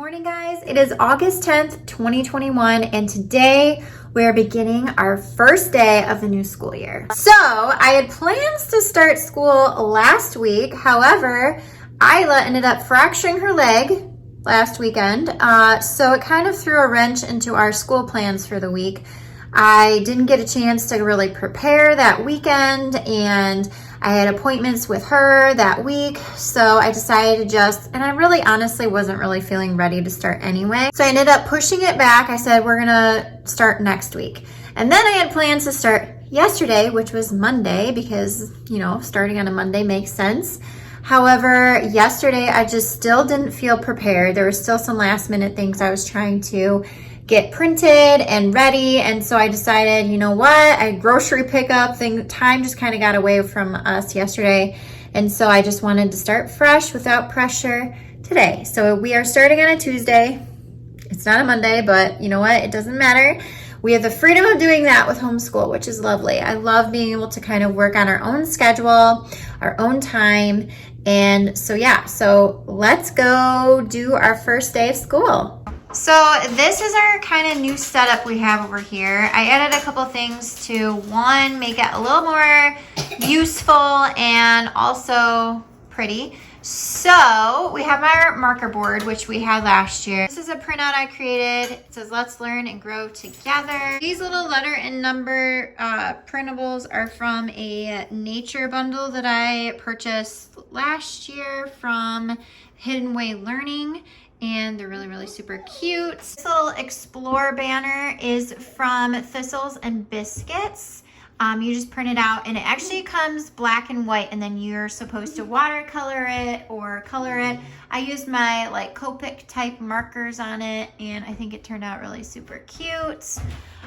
morning, guys. It is August 10th, 2021, and today we're beginning our first day of the new school year. So I had plans to start school last week. However, Isla ended up fracturing her leg last weekend. So it kind of threw a wrench into our school plans for the week. I didn't get a chance to really prepare that weekend, and I had appointments with her that week, so I decided to and I really honestly wasn't really feeling ready to start anyway. So I ended up pushing it back. I said, we're gonna start next week. And then I had plans to start yesterday, which was Monday, because, you know, starting on a Monday makes sense. However, yesterday I just still didn't feel prepared. There were still some last minute things I was trying to get printed and ready, and so I decided, you know what, grocery pickup time just kind of got away from us yesterday, and so I just wanted to start fresh without pressure today. So we are starting on a Tuesday. It's not a Monday, but you know what, it doesn't matter. We have the freedom of doing that with homeschool, which is lovely. I love being able to kind of work on our own schedule, our own time, and so yeah, so let's go do our first day of school. So this is our kind of new setup we have over here. I added a couple things to, one, make it a little more useful and also pretty. So we have our marker board, which we had last year. This is a printout I created. It says, let's learn and grow together. These little letter and number printables are from a nature bundle that I purchased last year from Hidden Way Learning. And they're really, really super cute. This little Explore banner is from Thistles and Biscuits. You just print it out, and it actually comes black and white, and then you're supposed to watercolor it or color it. I used my like Copic type markers on it, and I think it turned out really super cute.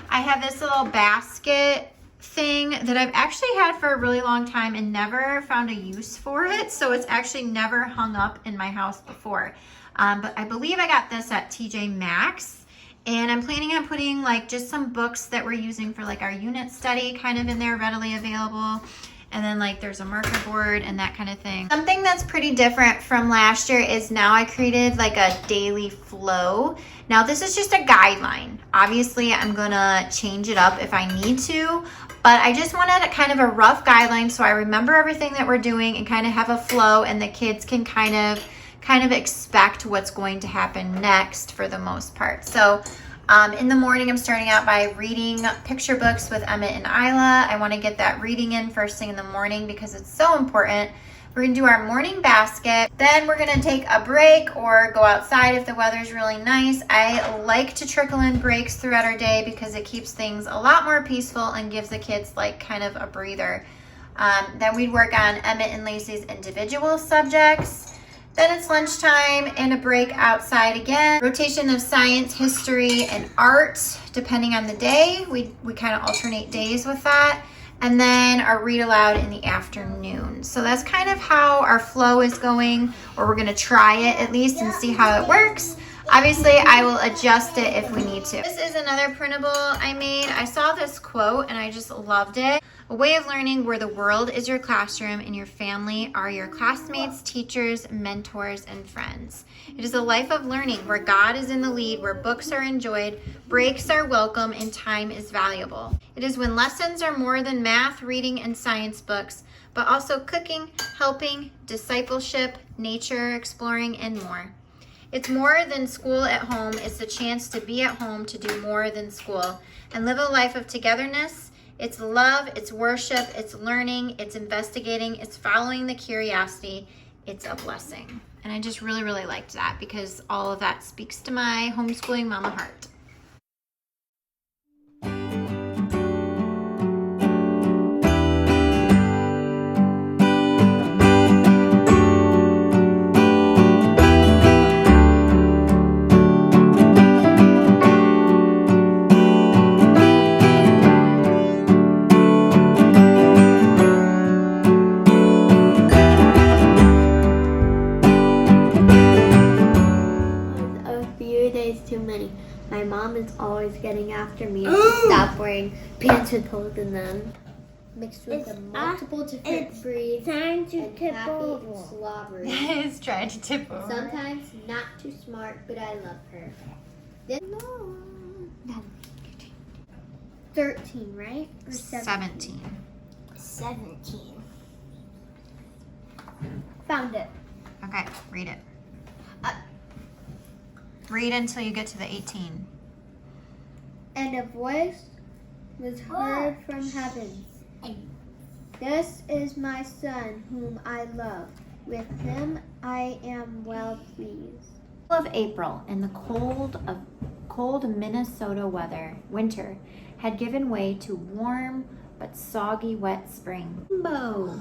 I have this little basket thing that I've actually had for a really long time and never found a use for it. So it's actually never hung up in my house before. But I believe I got this at TJ Maxx, and I'm planning on putting like just some books that we're using for like our unit study kind of in there, readily available. And then like there's a marker board and that kind of thing. Something that's pretty different from last year is now I created like a daily flow. Now this is just a guideline. Obviously I'm gonna change it up if I need to, but I just wanted a kind of a rough guideline so I remember everything that we're doing and kind of have a flow, and the kids can kind of expect what's going to happen next for the most part. So in the morning, I'm starting out by reading picture books with Emmett and Isla. I want to get that reading in first thing in the morning because it's so important. We're going to do our morning basket. Then we're going to take a break or go outside if the weather's really nice. I like to trickle in breaks throughout our day because it keeps things a lot more peaceful and gives the kids like kind of a breather. Then we'd work on Emmett and Lacey's individual subjects. Then it's lunchtime and a break outside again. Rotation of science, history, and art, depending on the day. We kind of alternate days with that. And then our read aloud in the afternoon. So that's kind of how our flow is going, or we're gonna try it at least and see how it works. Obviously, I will adjust it if we need to. This is another printable I made. I saw this quote and I just loved it. A way of learning where the world is your classroom and your family are your classmates, teachers, mentors, and friends. It is a life of learning where God is in the lead, where books are enjoyed, breaks are welcome, and time is valuable. It is when lessons are more than math, reading, and science books, but also cooking, helping, discipleship, nature, exploring, and more. It's more than school at home. It's the chance to be at home to do more than school and live a life of togetherness. It's love, it's worship, it's learning, it's investigating, it's following the curiosity. It's a blessing. And I just really, really liked that because all of that speaks to my homeschooling mama heart. Too many. My mom is always getting after me to stop wearing pants with holes in them. mixed with a multiple different breeds time to and tip happy over. and slobbery. It's trying to tip over. Sometimes not too smart, but I love her. This 13, right? Or 17. 17. Found it. Okay, read it. Read until you get to the 18. And a voice was heard from heaven. This is my son whom I love. With him I am well pleased. Of April and the cold Minnesota winter had given way to warm but soggy wet spring. Bo!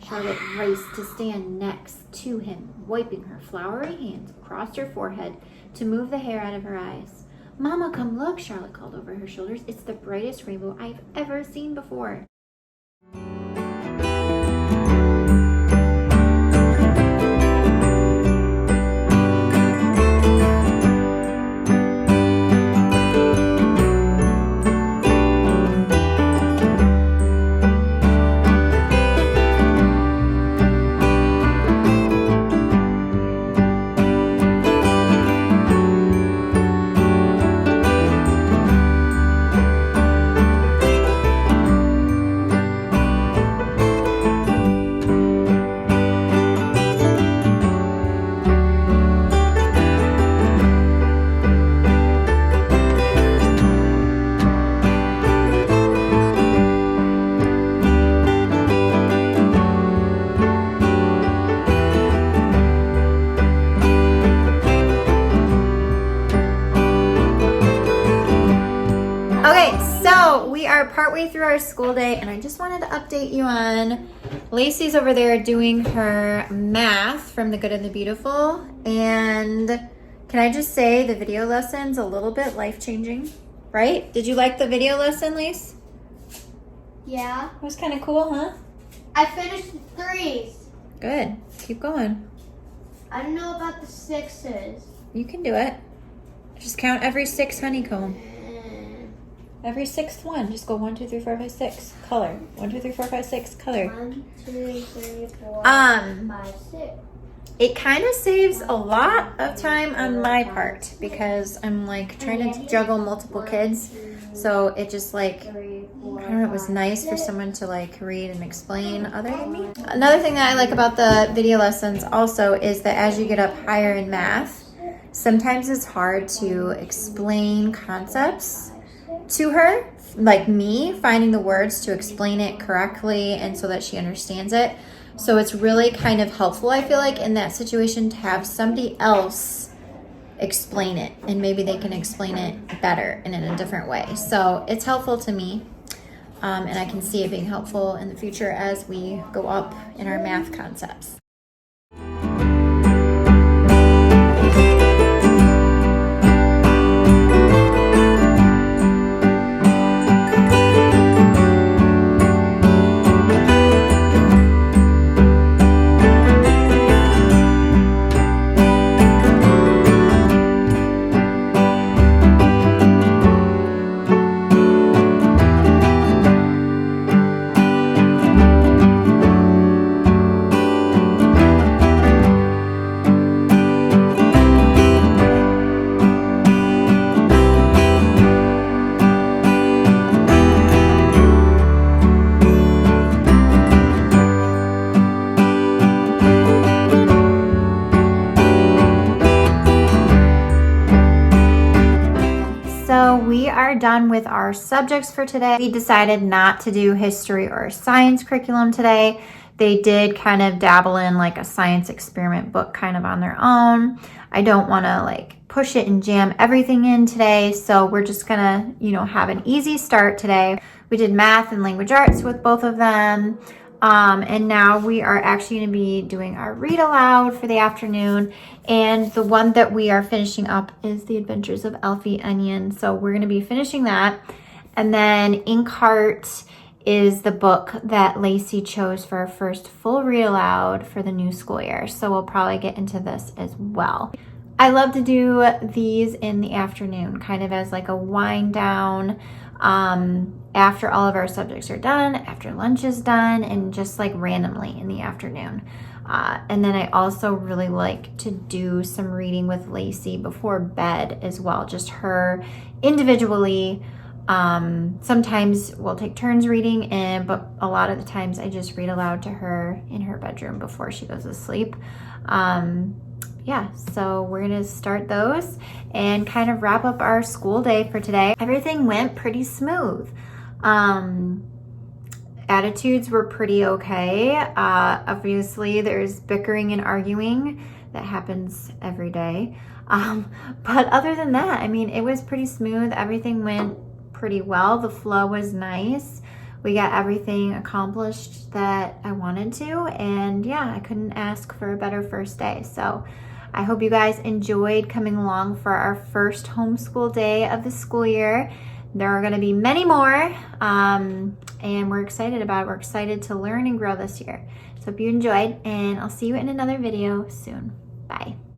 Charlotte raced to stand next to him, wiping her floury hands across her forehead to move the hair out of her eyes. Mama, come look, Charlotte called over her shoulders. It's the brightest rainbow I've ever seen before. Okay, so we are partway through our school day, and I just wanted to update you on Lacey's over there doing her math from The Good and the Beautiful. And can I just say the video lesson's a little bit life-changing, right? Did you like the video lesson, Lace? Yeah. It was kind of cool, huh? I finished the 3s. Good. Keep going. I don't know about the 6s. You can do it. Just count every 6 honeycomb. Every 6th one. Just go 1, 2, 3, 4, 5, 6. Color. 1, 2, 3, 4, 5, 6. Color. 1, 2, 3, 4, 5, 6. It kind of saves a lot of time on my part because I'm like trying to juggle multiple kids. So it just like, I don't know, it was nice for someone to like read and explain other than me. Another thing that I like about the video lessons also is that as you get up higher in math, sometimes it's hard to explain concepts to her, like me, finding the words to explain it correctly and so that she understands it. So it's really kind of helpful, I feel like, in that situation to have somebody else explain it, and maybe they can explain it better and in a different way. So it's helpful to me, and I can see it being helpful in the future as we go up in our math concepts. So we are done with our subjects for today. We decided not to do history or science curriculum today. They did kind of dabble in like a science experiment book kind of on their own. I don't want to like push it and jam everything in today. So we're just gonna, have an easy start today. We did math and language arts with both of them. And now we are actually going to be doing our read aloud for the afternoon. And the one that we are finishing up is The Adventures of Elfie Onion. So we're going to be finishing that. And then Inkheart is the book that Lacey chose for our first full read aloud for the new school year. So we'll probably get into this as well. I love to do these in the afternoon, kind of as like a wind down, after all of our subjects are done, after lunch is done, and just like randomly in the afternoon. And then I also really like to do some reading with Lacey before bed as well, just her individually. Sometimes we'll take turns reading, but a lot of the times I just read aloud to her in her bedroom before she goes to sleep. Yeah, so we're gonna start those and kind of wrap up our school day for today. Everything went pretty smooth. Attitudes were pretty okay. Obviously, there's bickering and arguing that happens every day. But other than that, I mean, it was pretty smooth. Everything went pretty well. The flow was nice. We got everything accomplished that I wanted to, and yeah, I couldn't ask for a better first day. So I hope you guys enjoyed coming along for our first homeschool day of the school year. There are going to be many more, and we're excited about it. We're excited to learn and grow this year. So hope you enjoyed, and I'll see you in another video soon. Bye.